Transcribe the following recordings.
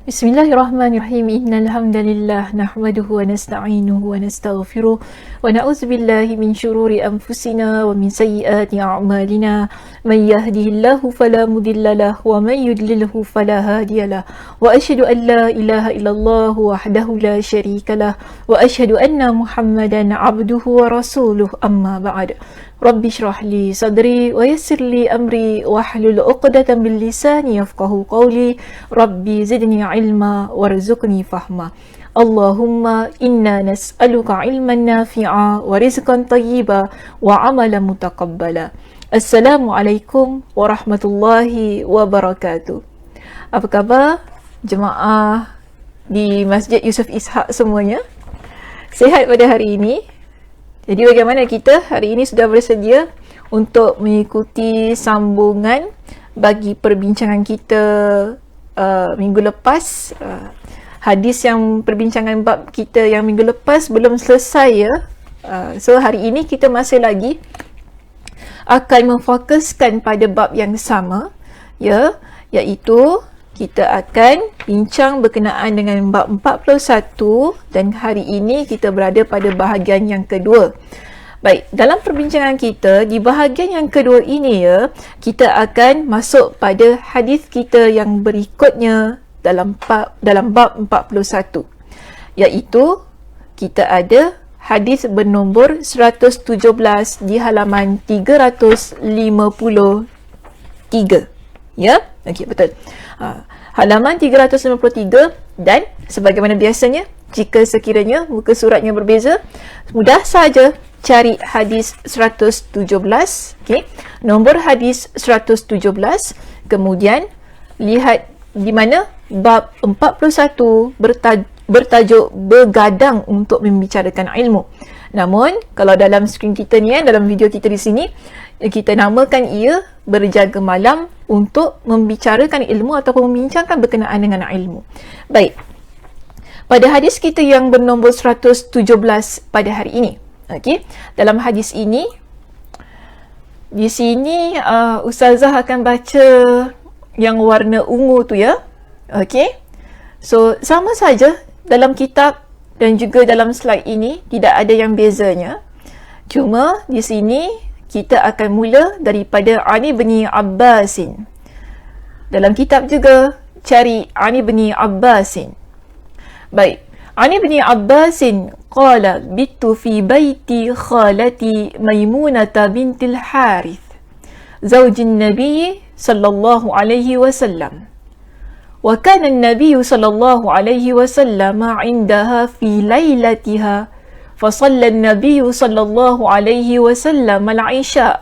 Bismillahirrahmanirrahim. Innal hamdalillah nahmaduhu wa nasta'inuhu wa nastaghfiruh wa na'udzu billahi min shururi anfusina wa min sayyiati a'malina. May yahdihillahu fala mudilla lahu wa may yudlilhu fala hadiyalah. Wa asyhadu an la ilaha illallah wahdahu la syarikalah wa asyhadu anna Muhammadan 'abduhu wa rasuluh. Amma ba'd. Rabbi shrah li sadri wa yassir li amri wahlul 'uqdatam min lisani yafqahu qawli. Rabbi zidni ilma warzuqni fahma. Allahumma inna nas'aluka ilman nafi'a wa rizqan tayyiba wa amalan mutaqabbala. Assalamualaikum warahmatullahi wabarakatuh. Apa khabar jemaah di Masjid Yusof Ishak semuanya? Sihat pada hari ini? Jadi bagaimana kita hari ini sudah bersedia untuk mengikuti sambungan bagi perbincangan kita minggu lepas. Hadis yang perbincangan bab kita yang minggu lepas belum selesai ya. So hari ini kita masih lagi akan memfokuskan pada bab yang sama ya, iaitu kita akan bincang berkenaan dengan bab 41 dan hari ini kita berada pada bahagian yang kedua. Baik, dalam perbincangan kita di bahagian yang kedua ini ya, kita akan masuk pada hadis kita yang berikutnya dalam bab 41, iaitu kita ada hadis bernombor 117 di halaman 353 ya. Okey, betul. Halaman 353, dan sebagaimana biasanya jika sekiranya muka suratnya berbeza, mudah saja cari hadis 117, okey. Nombor hadis 117, kemudian lihat di mana bab 41 bertajuk bergadang untuk membicarakan ilmu. Namun kalau dalam skrin kita ni, dalam video kita di sini, kita namakan ia berjaga malam untuk membicarakan ilmu ataupun membincangkan berkenaan dengan ilmu. Baik, pada hadis kita yang bernombor 117 pada hari ini, okey, dalam hadis ini di sini Ustazah akan baca yang warna ungu tu ya. Okey, so sama saja dalam kitab dan juga dalam slide ini tidak ada yang bezanya. Cuma di sini kita akan mula daripada Ani bin Abbasin. Dalam kitab juga cari Ani bin Abbasin. Baik, Ani bin Abbasin qala bittu fi baiti khalati Maimunah bintil Harith zaujin Nabi sallallahu alaihi wasallam. وكان النبي صلى الله عليه وسلم عندها في ليلتها فصلى النبي صلى الله عليه وسلم العشاء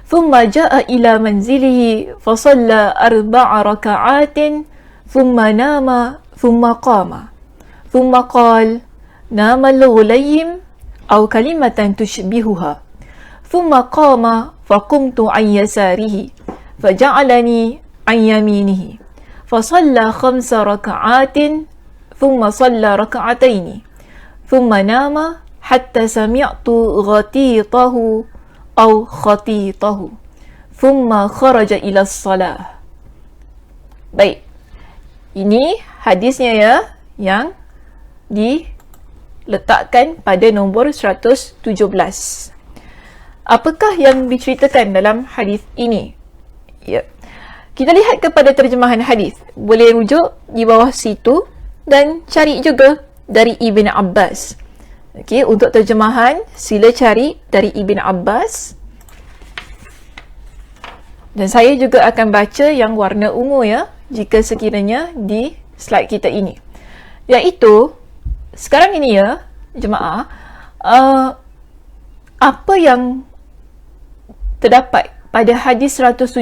ثم جاء إلى منزله فصلى 4 ركعات ثم نام ثم قام ثم قال نام الغليم أو كلمة تشبهها ثم قام فقمت عن يساره فجعلني عن يمينه فصلى 5 ركعات ثم صلى ركعتين ثم نام حتى سمعت غطيطه أو خطيطه ثم خرج إلى الصلاة. Baik, ini hadisnya ya, yang diletakkan pada nombor 117. Apakah yang diceritakan dalam hadis ini? Ya, kita lihat kepada terjemahan hadis. Boleh rujuk di bawah situ dan cari juga dari Ibn Abbas. Okey, untuk terjemahan sila cari dari Ibn Abbas. Dan saya juga akan baca yang warna ungu ya, jika sekiranya di slide kita ini. Iaitu sekarang ini ya, jemaah, apa yang terdapat pada hadis 117,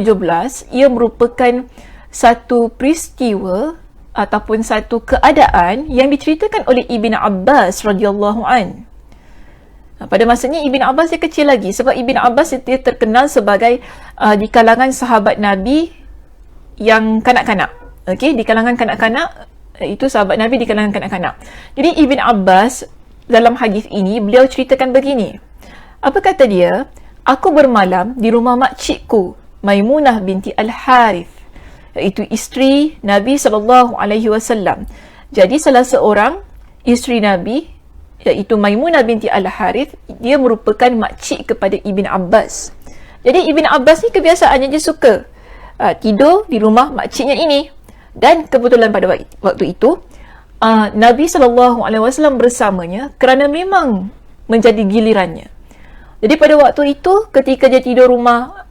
ia merupakan satu peristiwa ataupun satu keadaan yang diceritakan oleh Ibn Abbas radhiyallahu an. Pada masanya Ibn Abbas dia kecil lagi, sebab Ibn Abbas dia terkenal sebagai di kalangan sahabat Nabi yang kanak-kanak. Okey, di kalangan kanak-kanak, itu sahabat Nabi di kalangan kanak-kanak. Jadi Ibn Abbas dalam hadis ini beliau ceritakan begini. Apa kata dia? Aku bermalam di rumah makcikku Maimunah binti Al-Harith. iaitu isteri Nabi SAW. Jadi salah seorang isteri Nabi, iaitu Maimunah binti Al-Harith, dia merupakan makcik kepada Ibn Abbas. Jadi Ibn Abbas ni kebiasaannya dia suka tidur di rumah makciknya ini. Dan kebetulan pada waktu itu Nabi SAW bersamanya kerana memang menjadi gilirannya. Jadi pada waktu itu ketika dia tidur rumah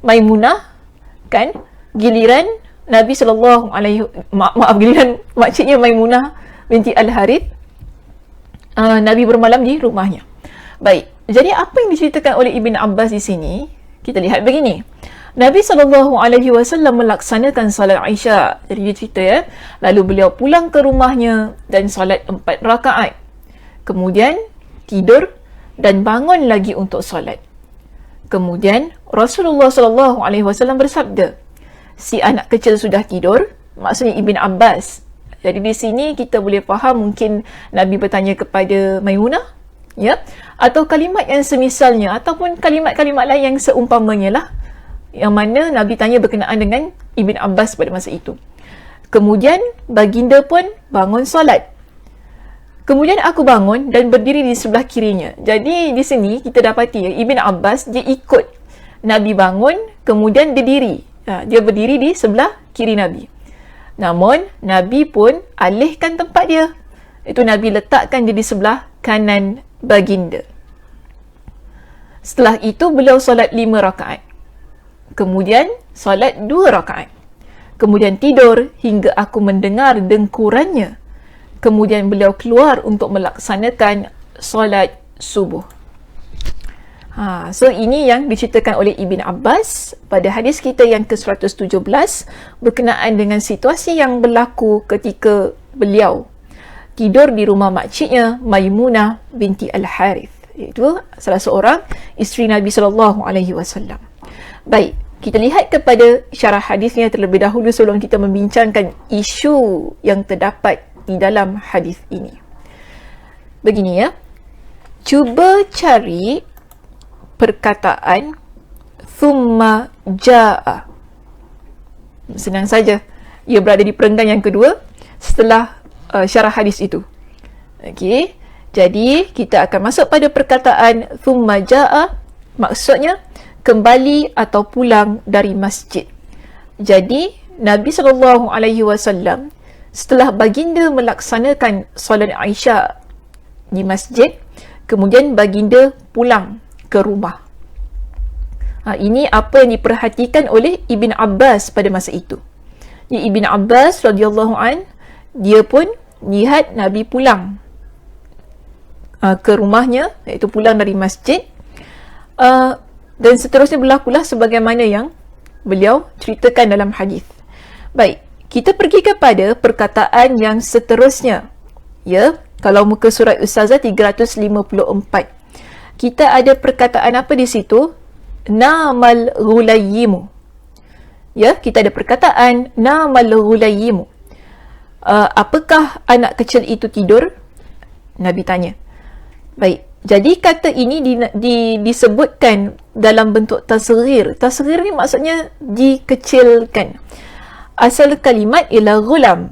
Maimunah, kan, giliran Nabi giliran makciknya Maimunah binti Al-Harith, Nabi bermalam di rumahnya. Baik, jadi apa yang diceritakan oleh Ibn Abbas di sini, kita lihat begini. Nabi SAW melaksanakan salat Isya. Jadi dia cerita lalu beliau pulang ke rumahnya dan salat 4 rakaat. Kemudian tidur dan bangun lagi untuk salat. Kemudian Rasulullah SAW bersabda, si anak kecil sudah tidur, maksudnya Ibn Abbas. Jadi di sini kita boleh faham mungkin Nabi bertanya kepada Maimunah, atau kalimat yang semisalnya, ataupun kalimat-kalimat lain yang seumpamanya lah, yang mana Nabi tanya berkenaan dengan Ibn Abbas pada masa itu. Kemudian baginda pun bangun solat. Kemudian aku bangun dan berdiri di sebelah kirinya. Jadi di sini kita dapati Ibn Abbas dia ikut Nabi bangun, kemudian dia diri. Dia berdiri di sebelah kiri Nabi. Namun Nabi pun alihkan tempat dia. Itu Nabi letakkan dia di sebelah kanan baginda. Setelah itu beliau solat 5 rakaat. Kemudian solat 2 rakaat. Kemudian tidur hingga aku mendengar dengkurannya. Kemudian beliau keluar untuk melaksanakan solat subuh. So ini yang diceritakan oleh Ibn Abbas pada hadis kita yang ke-117 berkenaan dengan situasi yang berlaku ketika beliau tidur di rumah makciknya Maimunah binti Al-Harith. Itu salah seorang isteri Nabi SAW. Baik, kita lihat kepada syarah hadisnya terlebih dahulu sebelum kita membincangkan isu yang terdapat di dalam hadis ini. Begini cuba cari perkataan thumma jaa. Senang saja, ia berada di perenggan yang kedua setelah syarah hadis itu. Okey, jadi kita akan masuk pada perkataan thumma jaa, maksudnya kembali atau pulang dari masjid. Jadi Nabi SAW setelah baginda melaksanakan solat Isya di masjid, kemudian baginda pulang ke rumah. Ini apa yang diperhatikan oleh Ibn Abbas pada masa itu. Ibn Abbas radhiyallahu an, dia pun lihat Nabi pulang ke rumahnya, iaitu pulang dari masjid, dan seterusnya berlakulah sebagaimana yang beliau ceritakan dalam hadis. Baik, kita pergi kepada perkataan yang seterusnya. Kalau muka surat Ustazah 354. Kita ada perkataan apa di situ? Namal ghulayyimu. Kita ada perkataan namal ghulayyimu. Apakah anak kecil itu tidur? Nabi tanya. Baik, jadi kata ini disebutkan dalam bentuk tasghir. Tasghir ni maksudnya dikecilkan. Asal kalimat ialah ghulam,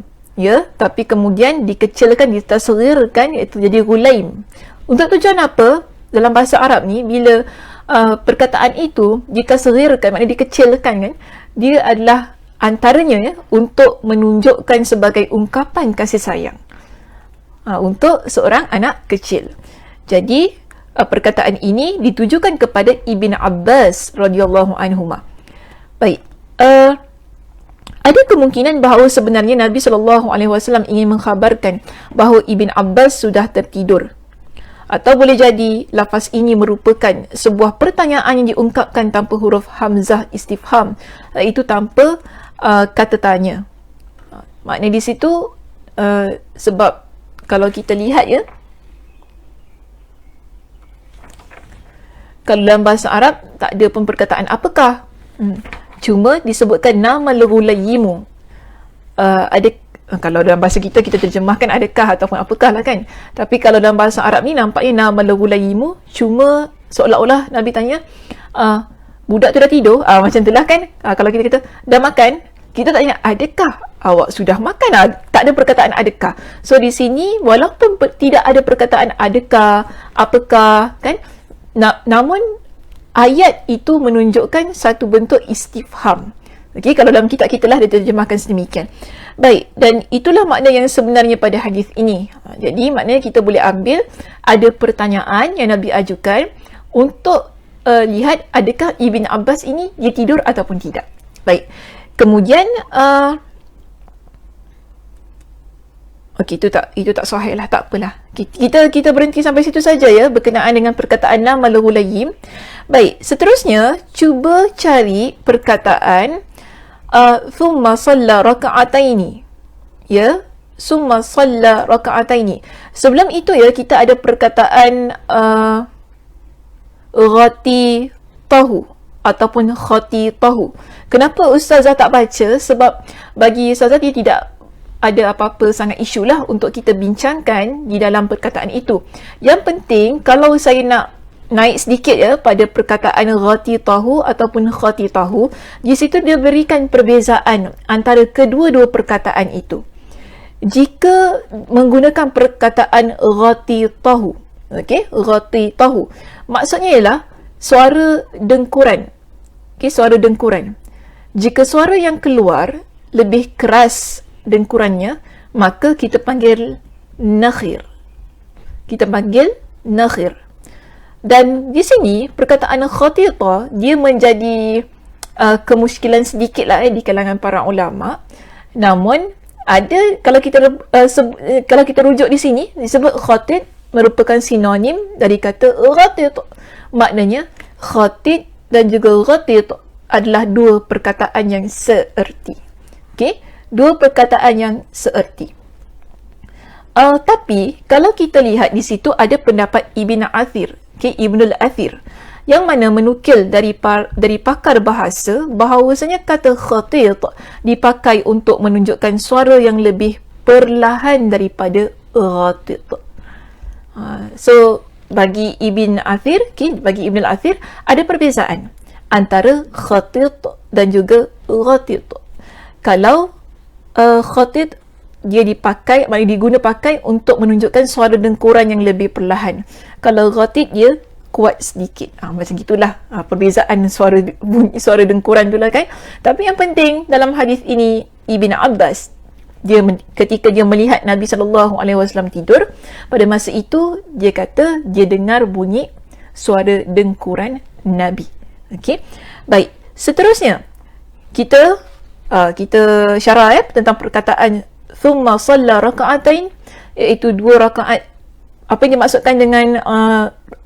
tapi kemudian dikecilkan, ditasghirkan, iaitu jadi ghulaim. Untuk tujuan apa? Dalam bahasa Arab ni, bila perkataan itu ditasghirkan, maknanya dikecilkan, kan, dia adalah antaranya untuk menunjukkan sebagai ungkapan kasih sayang untuk seorang anak kecil. Jadi perkataan ini ditujukan kepada Ibn Abbas radhiyallahu anhuma. Baik, ada kemungkinan bahawa sebenarnya Nabi SAW ingin mengkhabarkan bahawa Ibn Abbas sudah tertidur. Atau boleh jadi lafaz ini merupakan sebuah pertanyaan yang diungkapkan tanpa huruf hamzah istifham, iaitu tanpa kata tanya. Maknanya di situ sebab kalau kita lihat kalau dalam bahasa Arab tak ada pun perkataan apakah. Cuma disebutkan nama al-ghulayyimu. Ada, kalau dalam bahasa kita terjemahkan adakah ataupun apakah lah, kan. Tapi kalau dalam bahasa Arab ni nampaknya nama al-ghulayyimu, cuma seolah-olah Nabi tanya, budak tu dah tidur? Macam itulah, kan. Kalau kita kata dah makan, kita tak ingat adakah awak sudah makan. Tak ada perkataan adakah. So di sini walaupun tidak ada perkataan adakah, apakah, kan, namun ayat itu menunjukkan satu bentuk istifham. Okey, kalau dalam kitab kita lah dia terjemahkan sedemikian. Baik, dan itulah makna yang sebenarnya pada hadis ini. Jadi maknanya kita boleh ambil ada pertanyaan yang Nabi ajukan untuk lihat adakah Ibn Abbas ini dia tidur ataupun tidak. Baik. Kemudian okey, itu tak sahih lah, tak apalah. Kita berhenti sampai situ saja ya berkenaan dengan perkataan la malahu layyim. Baik, seterusnya cuba cari perkataan thumma shalla raka'ataini. Ya, summa shalla raka'ataini. Sebelum itu ya kita ada perkataan ghati tahu ataupun khati tahu. Kenapa ustazah tak baca? Sebab bagi ustazah dia tidak ada apa-apa sangat isu lah untuk kita bincangkan di dalam perkataan itu. Yang penting kalau saya nak naik sedikit ya pada perkataan ghati tahu ataupun khati tahu, di situ dia berikan perbezaan antara kedua-dua perkataan itu. Jika menggunakan perkataan ghati tahu, okey, ghati tahu, maksudnya ialah suara dengkuran. Okey, suara dengkuran. Jika suara yang keluar lebih keras dengkurannya, maka kita panggil nakhir. Kita panggil nakhir. Dan di sini perkataan khatita dia menjadi kemusykilan sedikit lah di kalangan para ulama. Namun ada kalau kita rujuk di sini disebut khatit merupakan sinonim dari kata ghatit. Maknanya khatit dan juga ghatit adalah dua perkataan yang seerti. Okey, dua perkataan yang seerti. Tapi kalau kita lihat di situ ada pendapat Ibn Athir, Ibn al-Athir, yang mana menukil dari pakar bahasa bahawasanya kata khatit dipakai untuk menunjukkan suara yang lebih perlahan daripada ghatit. So bagi Ibn Athir, bagi Ibn al-Athir ada perbezaan antara khatit dan juga ghatit. Kalau khatit dia dipakai, maknanya diguna pakai untuk menunjukkan suara dengkuran yang lebih perlahan. Kalau ghatit dia kuat sedikit. Macam gitulah perbezaan bunyi suara dengkuran tu lah kan. Tapi yang penting dalam hadis ini Ibn Abbas ketika dia melihat Nabi SAW tidur, pada masa itu dia kata dia dengar bunyi suara dengkuran Nabi. Okey. Baik, seterusnya kita syarah tentang perkataan thumma shalla raka'atain, iaitu 2 rakaat. Apa yang dimaksudkan dengan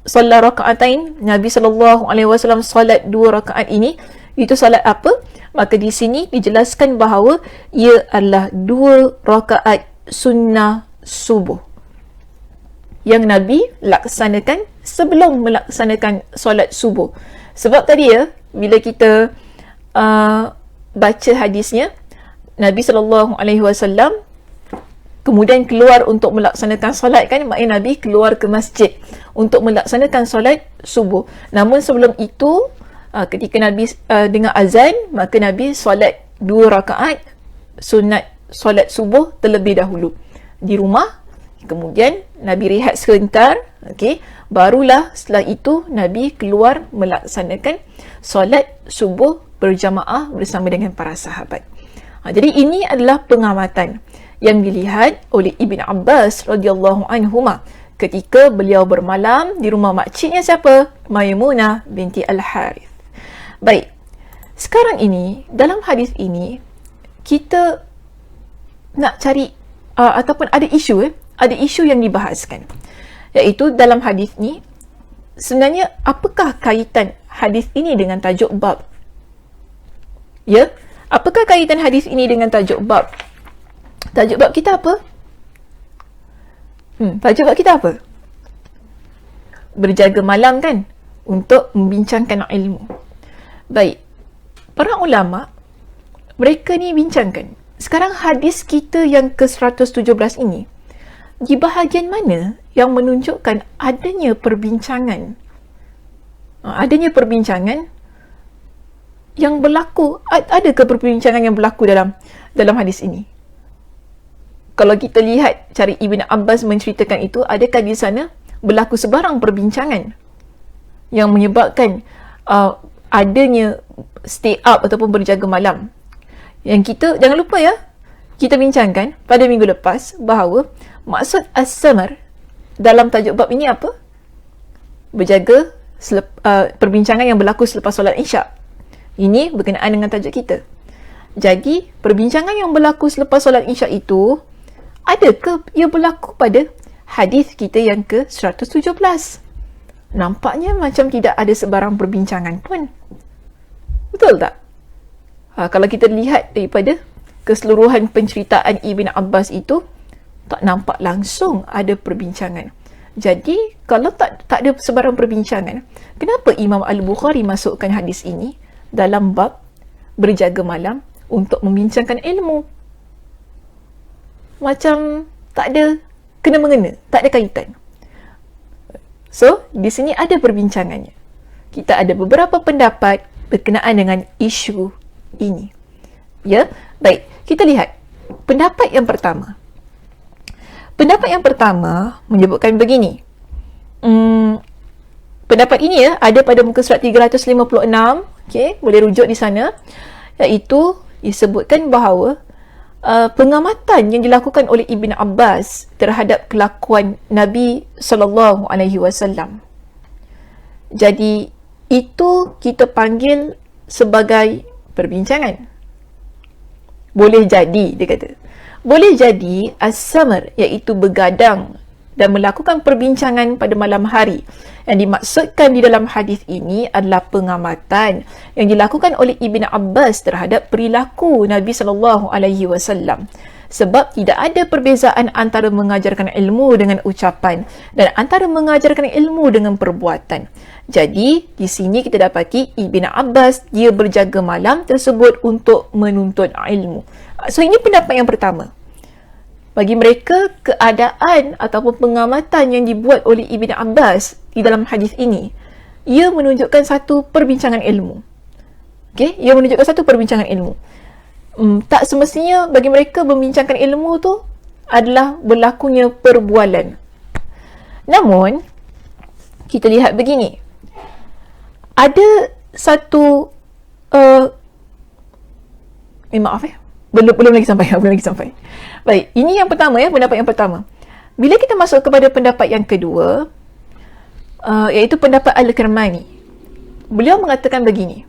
shalla raka'atain? Nabi SAW solat 2 rakaat ini, itu solat apa? Maka di sini dijelaskan bahawa ia adalah 2 rakaat sunnah subuh yang Nabi laksanakan sebelum melaksanakan solat subuh. Sebab tadi ya, bila kita baca hadisnya, Nabi SAW kemudian keluar untuk melaksanakan solat kan, maknanya Nabi keluar ke masjid untuk melaksanakan solat subuh. Namun sebelum itu, ketika Nabi dengar azan, maka Nabi solat 2 rakaat sunat solat subuh terlebih dahulu di rumah. Kemudian Nabi rehat sebentar, okey, barulah setelah itu Nabi keluar melaksanakan solat subuh berjamaah bersama dengan para sahabat. Jadi ini adalah pengamatan yang dilihat oleh Ibn Abbas radhiyallahu anhuma ketika beliau bermalam di rumah makciknya siapa? Maimunah binti Al-Harith. Baik, sekarang ini dalam hadis ini kita nak cari ataupun ada isu yang dibahaskan, iaitu dalam hadis ni sebenarnya apakah kaitan hadis ini dengan tajuk bab? Ya, apakah kaitan hadis ini dengan tajuk bab? Tajuk bab kita apa? Tajuk bab kita apa? Berjaga malam kan? Untuk membincangkan ilmu. Baik, para ulama mereka ni bincangkan sekarang hadis kita yang ke-117 ini, di bahagian mana yang menunjukkan adanya perbincangan yang berlaku, ada ke perbincangan yang berlaku dalam hadis ini? Kalau kita lihat cara Ibn Abbas menceritakan itu, adakah di sana berlaku sebarang perbincangan yang menyebabkan adanya stay up ataupun berjaga malam? Yang kita, jangan lupa ya, kita bincangkan pada minggu lepas bahawa maksud as-samar dalam tajuk bab ini apa? Berjaga perbincangan yang berlaku selepas solat Isyak. Ini berkenaan dengan tajuk kita. Jadi, perbincangan yang berlaku selepas solat Isyak itu, adakah ia berlaku pada hadis kita yang ke-117? Nampaknya macam tidak ada sebarang perbincangan pun. Betul tak? Kalau kita lihat daripada keseluruhan penceritaan Ibn Abbas itu, tak nampak langsung ada perbincangan. Jadi, kalau tak ada sebarang perbincangan, kenapa Imam Al-Bukhari masukkan hadis ini dalam bab berjaga malam untuk membincangkan ilmu? Macam tak ada kena-mengena, tak ada kaitan. So, di sini ada perbincangannya. Kita ada beberapa pendapat berkenaan dengan isu ini. Ya, baik. Kita lihat pendapat yang pertama. Pendapat yang pertama menyebutkan begini. Pendapat ini ya ada pada muka surat 356. Okey, boleh rujuk di sana. Iaitu disebutkan bahawa pengamatan yang dilakukan oleh Ibn Abbas terhadap kelakuan Nabi sallallahu alaihi wasallam. Jadi itu kita panggil sebagai perbincangan. Boleh jadi, dia kata. Boleh jadi as-samar, iaitu begadang dan melakukan perbincangan pada malam hari. Yang dimaksudkan di dalam hadis ini adalah pengamatan yang dilakukan oleh Ibn Abbas terhadap perilaku Nabi sallallahu alaihi wasallam. Sebab tidak ada perbezaan antara mengajarkan ilmu dengan ucapan dan antara mengajarkan ilmu dengan perbuatan. Jadi, di sini kita dapati Ibn Abbas dia berjaga malam tersebut untuk menuntut ilmu. So, ini pendapat yang pertama. Bagi mereka, keadaan ataupun pengamatan yang dibuat oleh Ibn Abbas di dalam hadis ini, ia menunjukkan satu perbincangan ilmu. Okey, ia menunjukkan satu perbincangan ilmu. Tak semestinya bagi mereka membincangkan ilmu tu adalah berlakunya perbualan. Namun, kita lihat begini. Ada satu maaf ya. Belum lagi sampai. Baik, ini yang pertama ya, pendapat yang pertama. Bila kita masuk kepada pendapat yang kedua, iaitu pendapat Al-Kirmani. Beliau mengatakan begini.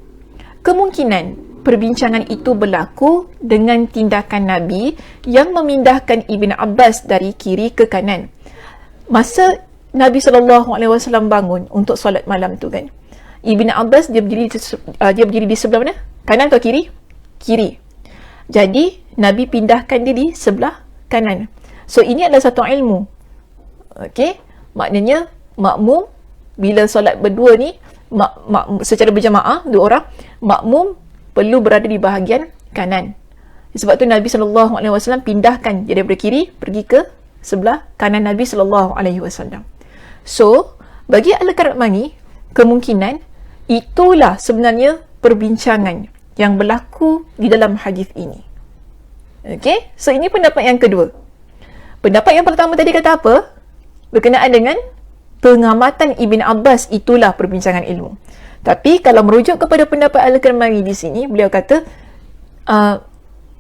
Kemungkinan perbincangan itu berlaku dengan tindakan Nabi yang memindahkan Ibn Abbas dari kiri ke kanan. Masa Nabi SAW bangun untuk solat malam tu kan, Ibn Abbas dia berdiri di sebelah mana? Kanan atau kiri? Kiri. Jadi Nabi pindahkan dia di sebelah kanan. So ini adalah satu ilmu. Okey, maknanya makmum bila solat berdua ni secara berjamaah dua orang, makmum perlu berada di bahagian kanan. Sebab tu Nabi SAW pindahkan dia daripada kiri pergi ke sebelah kanan Nabi SAW. So, bagi Al-Karmani, kemungkinan itulah sebenarnya perbincangan yang berlaku di dalam hadis ini. Okey, so ini pendapat yang kedua. Pendapat yang pertama tadi kata apa? Berkenaan dengan pengamatan Ibn Abbas, itulah perbincangan ilmu. Tapi kalau merujuk kepada pendapat Al-Karmani di sini, beliau kata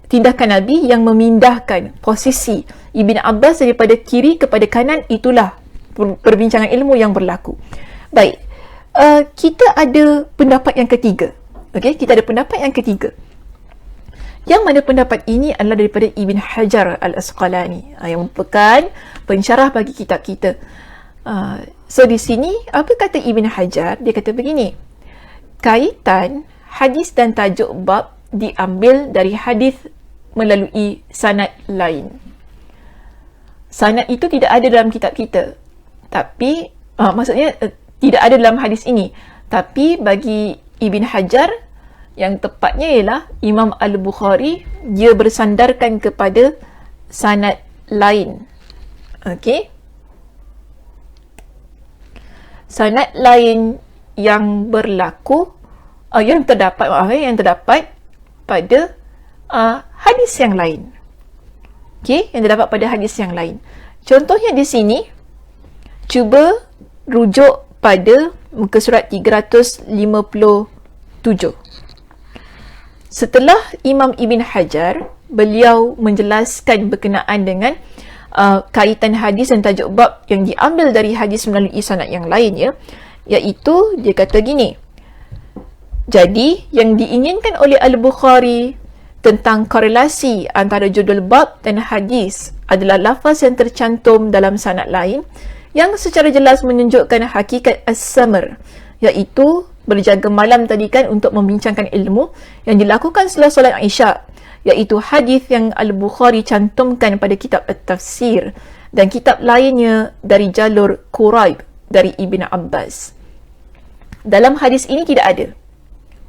tindakan Nabi yang memindahkan posisi Ibn Abbas daripada kiri kepada kanan, itulah perbincangan ilmu yang berlaku. Baik, kita ada pendapat yang ketiga. Okey, kita ada pendapat yang ketiga. Yang mana pendapat ini adalah daripada Ibn Hajar Al-Asqalani, yang merupakan pensyarah bagi kitab kita. So di sini apa kata Ibn Hajar? Dia kata begini. Kaitan hadis dan tajuk bab diambil dari hadis melalui sanad lain. Sanad itu tidak ada dalam kitab kita. Tapi maksudnya tidak ada dalam hadis ini. Tapi bagi Ibn Hajar, yang tepatnya ialah Imam Al-Bukhari dia bersandarkan kepada sanad lain. Okey. Sanad lain yang berlaku yang terdapat pada hadis yang lain. Okey, yang terdapat pada hadis yang lain. Contohnya di sini, cuba rujuk pada muka surat 357. Setelah Imam Ibn Hajar, beliau menjelaskan berkenaan dengan kaitan hadis dan tajuk bab yang diambil dari hadis melalui sanad yang lain, iaitu dia kata gini. Jadi, yang diinginkan oleh Al-Bukhari tentang korelasi antara judul bab dan hadis adalah lafaz yang tercantum dalam sanad lain yang secara jelas menunjukkan hakikat as-samr, iaitu berjaga malam tadi kan untuk membincangkan ilmu yang dilakukan setelah solat Isya, iaitu hadis yang Al-Bukhari cantumkan pada kitab At-Tafsir dan kitab lainnya dari jalur Quraib dari Ibn Abbas. Dalam hadis ini tidak ada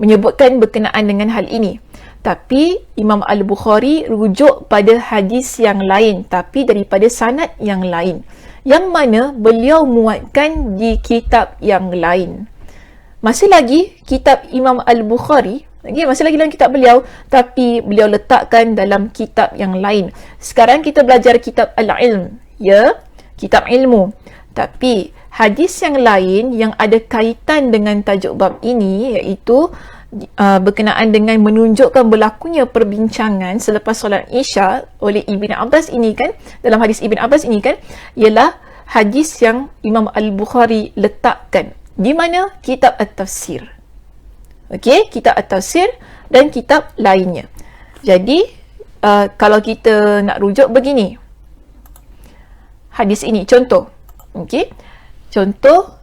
menyebutkan berkenaan dengan hal ini, tapi Imam Al-Bukhari rujuk pada hadis yang lain tapi daripada sanad yang lain, yang mana beliau muatkan di kitab yang lain. Masih lagi kitab Imam Al-Bukhari, masih lagi dalam kitab beliau, tapi beliau letakkan dalam kitab yang lain. Sekarang kita belajar kitab Al-Ilm, kitab ilmu. Tapi hadis yang lain yang ada kaitan dengan tajuk bab ini, iaitu berkenaan dengan menunjukkan berlakunya perbincangan selepas solat Isya oleh Ibn Abbas ini kan, dalam hadis Ibn Abbas ini kan, ialah hadis yang Imam Al-Bukhari letakkan di mana? Kitab At-Tafsir. Okey, kitab At-Tafsir dan kitab lainnya. Jadi kalau kita nak rujuk begini, hadis ini contoh. Okey, contoh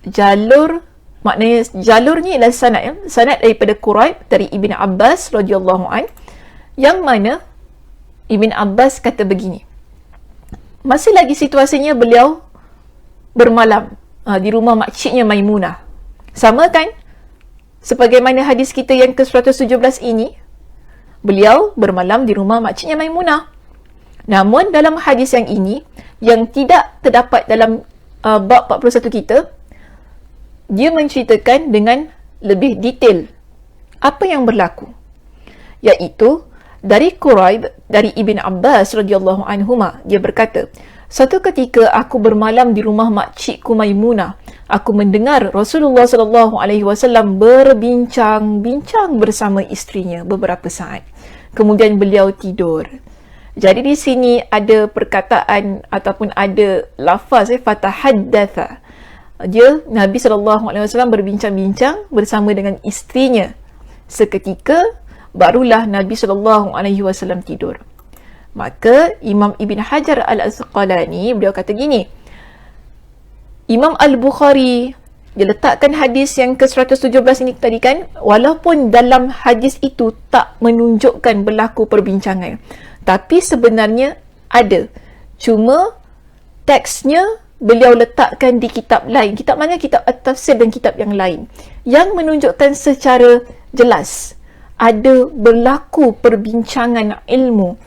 jalur, maknanya jalur ni adalah sanad, sanad daripada Quraib dari Ibn Abbas radhiyallahu an, yang mana Ibn Abbas kata begini. Masih lagi situasinya beliau bermalam di rumah makciknya Maimunah. Sama kan? Sebagaimana hadis kita yang ke-117 ini, beliau bermalam di rumah makciknya Maimunah. Namun dalam hadis yang ini, yang tidak terdapat dalam bab 41 kita, dia menceritakan dengan lebih detail apa yang berlaku, iaitu dari Quraib dari Ibn Abbas radhiyallahu anhuma, dia berkata, suatu ketika aku bermalam di rumah makcikku Maimunah, aku mendengar Rasulullah sallallahu alaihi wasallam berbincang-bincang bersama isterinya beberapa saat. Kemudian beliau tidur. Jadi di sini ada perkataan ataupun ada lafaz fatahaddatha. Dia Nabi SAW berbincang-bincang bersama dengan isterinya. Seketika barulah Nabi SAW tidur. Maka Imam Ibn Hajar Al-Asqalani beliau kata gini, Imam Al-Bukhari dia letakkan hadis yang ke-117 ini tadi kan, walaupun dalam hadis itu tak menunjukkan berlaku perbincangan, tapi sebenarnya ada. Cuma teksnya beliau letakkan di kitab lain. Kitab mana? Kitab At-Tafsir dan kitab yang lain, yang menunjukkan secara jelas ada berlaku perbincangan ilmu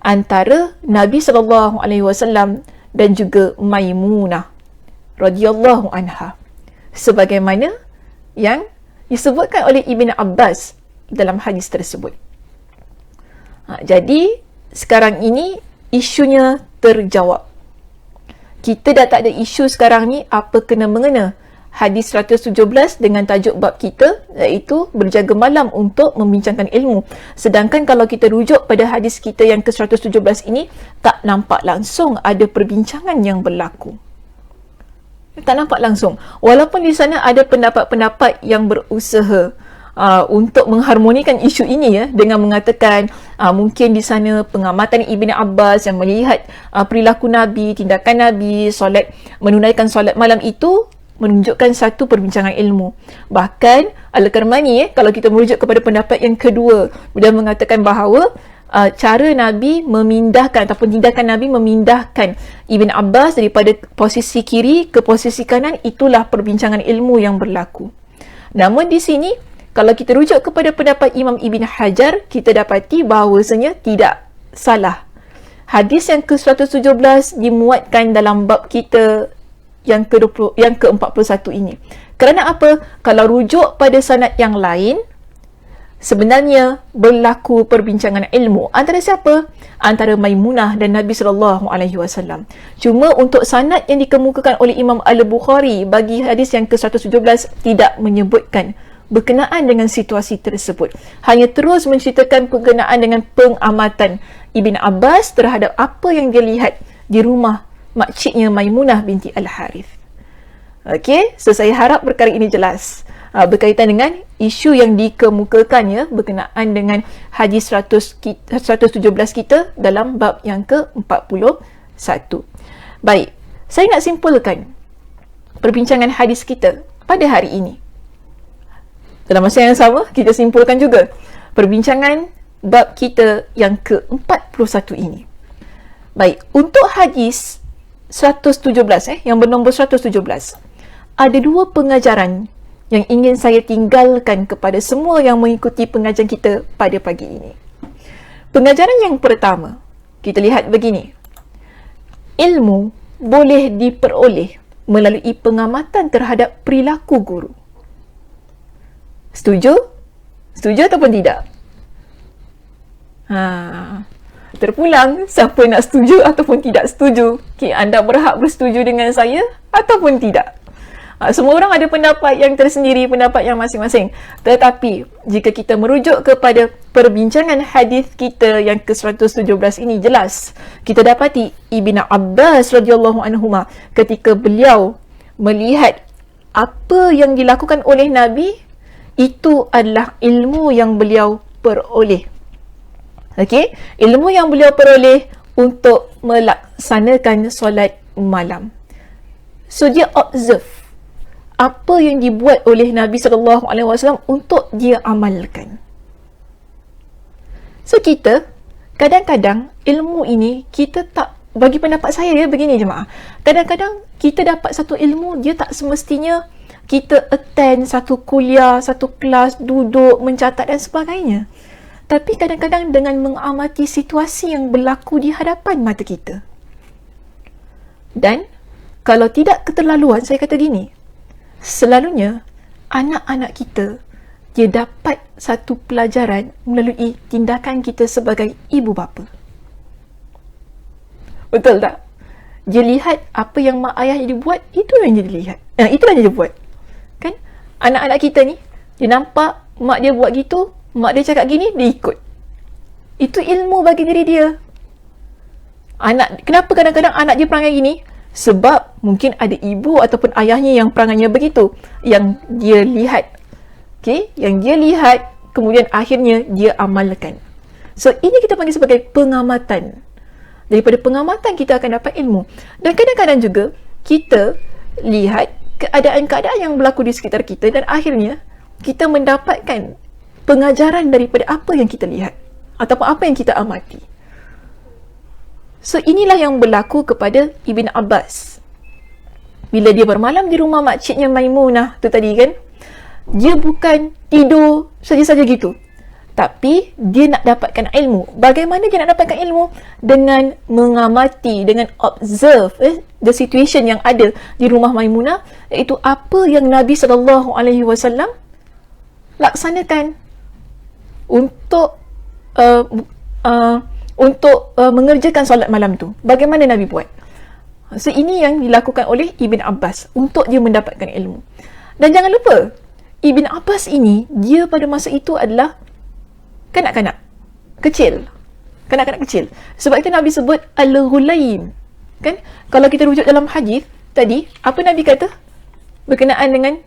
antara Nabi SAW dan juga Maimunah radhiyallahu anha, sebagaimana yang disebutkan oleh Ibn Abbas dalam hadis tersebut. Jadi sekarang ini isunya terjawab. Kita dah tak ada isu sekarang ni apa kena mengena hadis 117 dengan tajuk bab kita, iaitu berjaga malam untuk membincangkan ilmu. Sedangkan kalau kita rujuk pada hadis kita yang ke-117 ini, tak nampak langsung ada perbincangan yang berlaku. Tak nampak langsung. Walaupun di sana ada pendapat-pendapat yang berusaha untuk mengharmonikan isu ini dengan mengatakan mungkin di sana pengamatan Ibn Abbas yang melihat perilaku Nabi, tindakan Nabi, menunaikan solat malam itu menunjukkan satu perbincangan ilmu. Bahkan Al-Karmani kalau kita merujuk kepada pendapat yang kedua, beliau mengatakan bahawa cara Nabi memindahkan ataupun tindakan Nabi memindahkan Ibn Abbas daripada posisi kiri ke posisi kanan, itulah perbincangan ilmu yang berlaku. Namun di sini kalau kita rujuk kepada pendapat Imam Ibn Hajar, kita dapati bahawasanya tidak salah. Hadis yang ke-117 dimuatkan dalam bab kita yang ke-41 ini. Kerana apa? Kalau rujuk pada sanad yang lain, sebenarnya berlaku perbincangan ilmu antara siapa? Antara Maimunah dan Nabi SAW. Cuma untuk sanad yang dikemukakan oleh Imam Al-Bukhari bagi hadis yang ke-117 tidak menyebutkan berkenaan dengan situasi tersebut. Hanya terus menceritakan berkenaan dengan pengamatan Ibn Abbas terhadap apa yang dia lihat di rumah makciknya Maimunah binti Al-Harith. Okey, so saya harap perkara ini jelas berkaitan dengan isu yang dikemukakannya berkenaan dengan hadis 117 kita dalam bab yang ke-41. Baik, saya nak simpulkan perbincangan hadis kita pada hari ini. Dalam masa yang sama, kita simpulkan juga perbincangan bab kita yang ke-41 ini. Baik, untuk hadis 117 yang bernombor 117, ada dua pengajaran yang ingin saya tinggalkan kepada semua yang mengikuti pengajian kita pada pagi ini. Pengajaran yang pertama, kita lihat begini. Ilmu boleh diperoleh melalui pengamatan terhadap perilaku guru. Setuju? Setuju ataupun tidak? Terpulang, siapa nak setuju ataupun tidak setuju? Okay, anda berhak bersetuju dengan saya ataupun tidak? Semua orang ada pendapat yang tersendiri, pendapat yang masing-masing. Tetapi, jika kita merujuk kepada perbincangan hadis kita yang ke-117 ini, jelas kita dapati Ibn Abbas radhiyallahu anhuma ketika beliau melihat apa yang dilakukan oleh Nabi, itu adalah ilmu yang beliau peroleh. Okey, ilmu yang beliau peroleh untuk melaksanakan solat malam. So dia observe apa yang dibuat oleh Nabi SAW untuk dia amalkan. So kita kadang-kadang ilmu ini kita tak, bagi pendapat saya begini jemaah, kadang-kadang kita dapat satu ilmu, dia tak semestinya kita attend satu kuliah, satu kelas, duduk, mencatat dan sebagainya. Tapi kadang-kadang dengan mengamati situasi yang berlaku di hadapan mata kita. Dan kalau tidak keterlaluan, saya kata gini, selalunya anak-anak kita, dia dapat satu pelajaran melalui tindakan kita sebagai ibu bapa. Betul tak? Dia lihat apa yang mak ayah dia buat, itu yang dia lihat. Itulah yang dia buat. Kan? Anak-anak kita ni, dia nampak mak dia buat gitu, mak dia cakap gini, dia ikut. Itu ilmu bagi diri dia. Kenapa kadang-kadang anak dia perangai gini? Sebab mungkin ada ibu ataupun ayahnya yang perangainya begitu, yang dia lihat. Okay? Yang dia lihat, kemudian akhirnya dia amalkan. So, ini kita panggil sebagai pengamatan. Daripada pengamatan kita akan dapat ilmu. Dan kadang-kadang juga kita lihat keadaan-keadaan yang berlaku di sekitar kita dan akhirnya kita mendapatkan pengajaran daripada apa yang kita lihat ataupun apa yang kita amati. So inilah yang berlaku kepada Ibn Abbas. Bila dia bermalam di rumah makciknya Maimunah tu tadi kan, dia bukan tidur saja-saja gitu, tapi dia nak dapatkan ilmu. Bagaimana dia nak dapatkan ilmu? Dengan mengamati, dengan observe the situation yang ada di rumah Maimunah, iaitu apa yang Nabi SAW laksanakan untuk mengerjakan solat malam tu. Bagaimana Nabi buat? So ini yang dilakukan oleh Ibn Abbas untuk dia mendapatkan ilmu. Dan jangan lupa, Ibn Abbas ini, dia pada masa itu adalah kanak-kanak kecil. Kanak-kanak kecil. Sebab itu Nabi sebut al-ghulaim. Kan? Kalau kita rujuk dalam hadis tadi, apa Nabi kata berkenaan dengan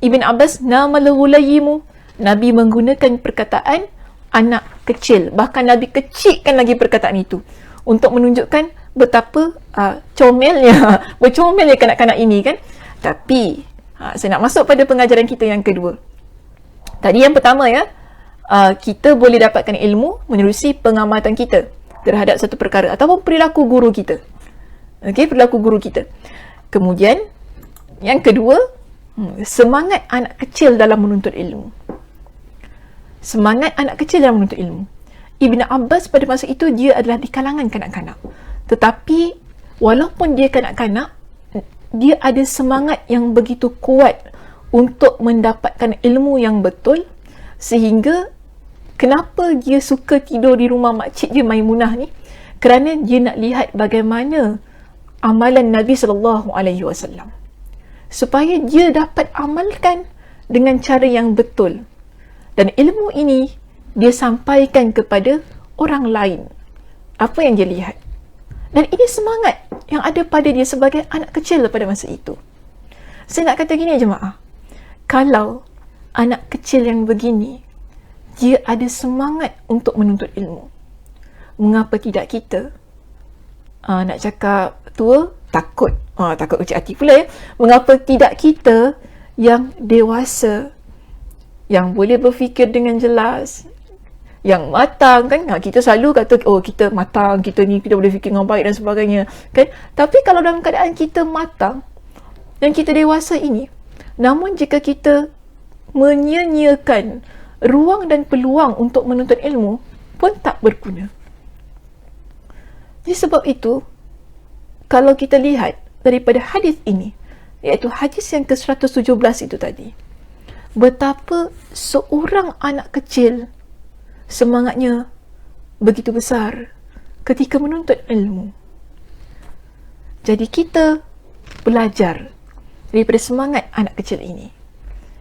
Ibn Abbas? Namal ghulaimu. Nabi menggunakan perkataan anak kecil. Bahkan Nabi kecilkan lagi perkataan itu untuk menunjukkan betapa bercomelnya kanak-kanak ini kan. Tapi saya nak masuk pada pengajaran kita yang kedua. Tadi yang pertama ya, kita boleh dapatkan ilmu menerusi pengamatan kita terhadap satu perkara ataupun perilaku guru kita. Okey, perilaku guru kita. Kemudian yang kedua, semangat anak kecil dalam menuntut ilmu. Semangat anak kecil dalam menuntut ilmu. Ibn Abbas pada masa itu dia adalah di kalangan kanak-kanak. Tetapi walaupun dia kanak-kanak, dia ada semangat yang begitu kuat untuk mendapatkan ilmu yang betul, sehingga kenapa dia suka tidur di rumah makcik dia Maimunah ni? Kerana dia nak lihat bagaimana amalan Nabi SAW, supaya dia dapat amalkan dengan cara yang betul. Dan ilmu ini dia sampaikan kepada orang lain apa yang dia lihat. Dan ini semangat yang ada pada dia sebagai anak kecil pada masa itu. Saya nak kata gini jemaah, kalau anak kecil yang begini dia ada semangat untuk menuntut ilmu, mengapa tidak kita, nak cakap tua, takut kecil hati pula ya, mengapa tidak kita yang dewasa, yang boleh berfikir dengan jelas, yang matang kan? Kita selalu kata, oh kita matang, kita ni kita boleh fikir dengan baik dan sebagainya kan? Tapi kalau dalam keadaan kita matang dan kita dewasa ini, namun jika kita menyia-nyiakan ruang dan peluang untuk menuntut ilmu, pun tak berguna. Jadi sebab itu, kalau kita lihat daripada hadis ini, iaitu hadis yang ke-117 itu tadi, betapa seorang anak kecil semangatnya begitu besar ketika menuntut ilmu. Jadi kita belajar daripada semangat anak kecil ini,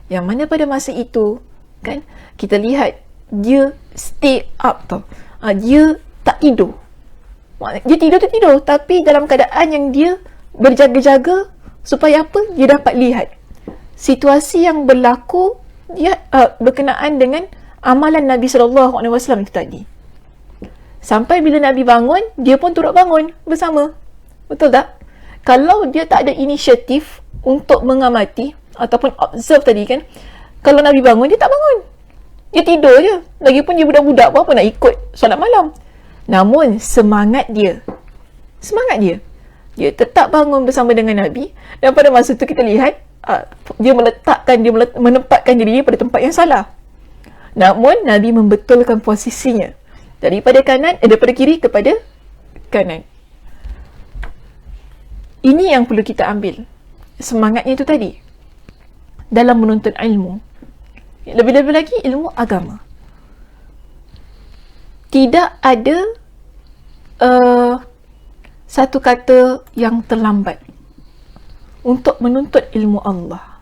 yang mana pada masa itu kan, kita lihat dia stay up tau. Dia tak tidur. Dia tidur, tapi dalam keadaan yang dia berjaga-jaga supaya apa? Dia dapat lihat situasi yang berlaku dia berkenaan dengan amalan Nabi SAW itu tadi. Sampai bila Nabi bangun, dia pun turut bangun bersama. Betul tak? Kalau dia tak ada inisiatif untuk mengamati ataupun observe tadi kan, kalau Nabi bangun, dia tak bangun. Dia tidur je. Lagipun dia budak-budak pun apa nak ikut solat malam. Namun semangat dia, dia tetap bangun bersama dengan Nabi. Dan pada masa tu kita lihat, dia menempatkan diri pada tempat yang salah. Namun Nabi membetulkan posisinya daripada kiri kepada kanan. Ini yang perlu kita ambil, semangatnya itu tadi dalam menuntut ilmu, lebih-lebih lagi ilmu agama. Tidak ada satu kata yang terlambat untuk menuntut ilmu Allah.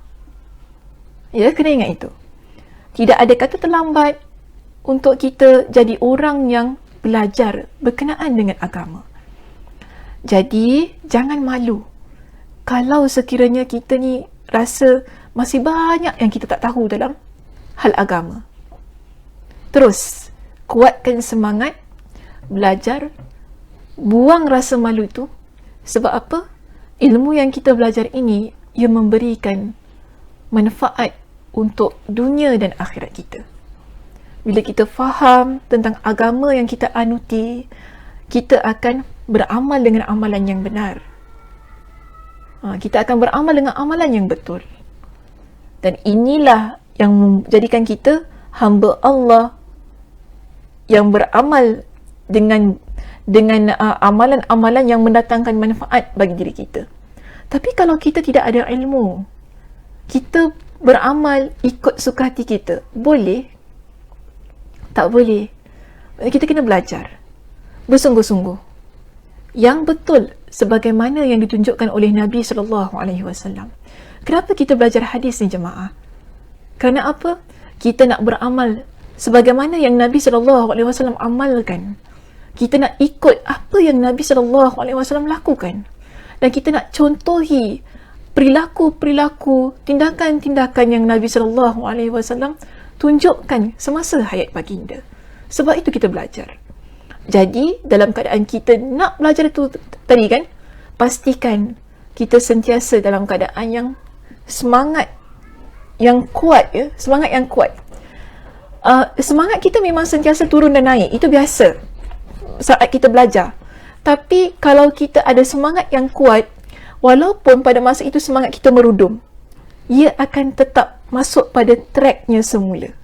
Ya, kena ingat itu. Tidak ada kata terlambat untuk kita jadi orang yang belajar berkenaan dengan agama. Jadi, jangan malu kalau sekiranya kita ni rasa masih banyak yang kita tak tahu dalam hal agama. Terus, kuatkan semangat, belajar, buang rasa malu itu. Sebab apa? Ilmu yang kita belajar ini, ia memberikan manfaat untuk dunia dan akhirat kita. Bila kita faham tentang agama yang kita anuti, kita akan beramal dengan amalan yang benar. Kita akan beramal dengan amalan yang betul. Dan inilah yang menjadikan kita hamba Allah yang beramal dengan amalan-amalan yang mendatangkan manfaat bagi diri kita. Tapi kalau kita tidak ada ilmu, kita beramal ikut suka hati kita, boleh? Tak boleh. Kita kena belajar bersungguh-sungguh yang betul sebagaimana yang ditunjukkan oleh Nabi SAW. Kenapa kita belajar hadis ni jemaah? Kerana apa? Kita nak beramal sebagaimana yang Nabi SAW amalkan. Kita nak ikut apa yang Nabi SAW lakukan. Dan kita nak contohi perilaku-perilaku, tindakan-tindakan yang Nabi SAW tunjukkan semasa hayat baginda. Sebab itu kita belajar. Jadi, dalam keadaan kita nak belajar itu tadi kan, pastikan kita sentiasa dalam keadaan yang semangat yang kuat, ya, semangat yang kuat. Semangat kita memang sentiasa turun dan naik, itu biasa saat kita belajar. Tapi kalau kita ada semangat yang kuat, walaupun pada masa itu semangat kita merudum, ia akan tetap masuk pada tracknya semula.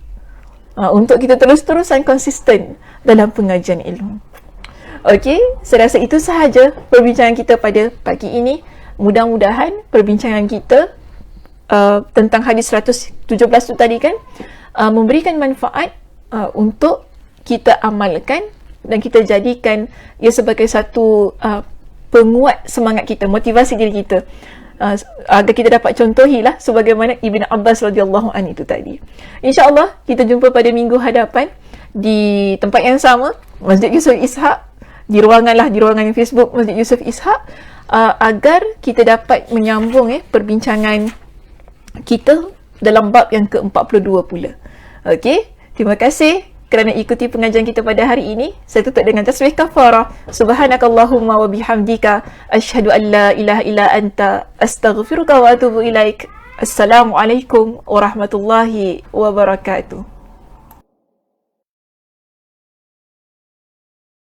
Untuk kita terus-terusan konsisten dalam pengajian ilmu. Okey, saya rasa itu sahaja perbincangan kita pada pagi ini. Mudah-mudahan perbincangan kita tentang hadis 117 tu tadi kan, memberikan manfaat untuk kita amalkan dan kita jadikan ia sebagai satu penguat semangat kita, motivasi diri kita, agar kita dapat contohilah sebagaimana Ibn Abbas radhiyallahu anhu itu tadi. InsyaAllah kita jumpa pada minggu hadapan di tempat yang sama, Masjid Yusof Ishak, di ruangan Facebook Masjid Yusof Ishak, agar kita dapat menyambung perbincangan kita dalam bab yang ke-42 pula. Okey, terima kasih kerana ikuti pengajian kita pada hari ini. Saya tutup dengan tasbih kafarah. Subhanakallahumma wa bihamdika asyhadu an la ilaha illa anta astaghfiruka wa atubu ilaik. Assalamualaikum warahmatullahi wabarakatuh.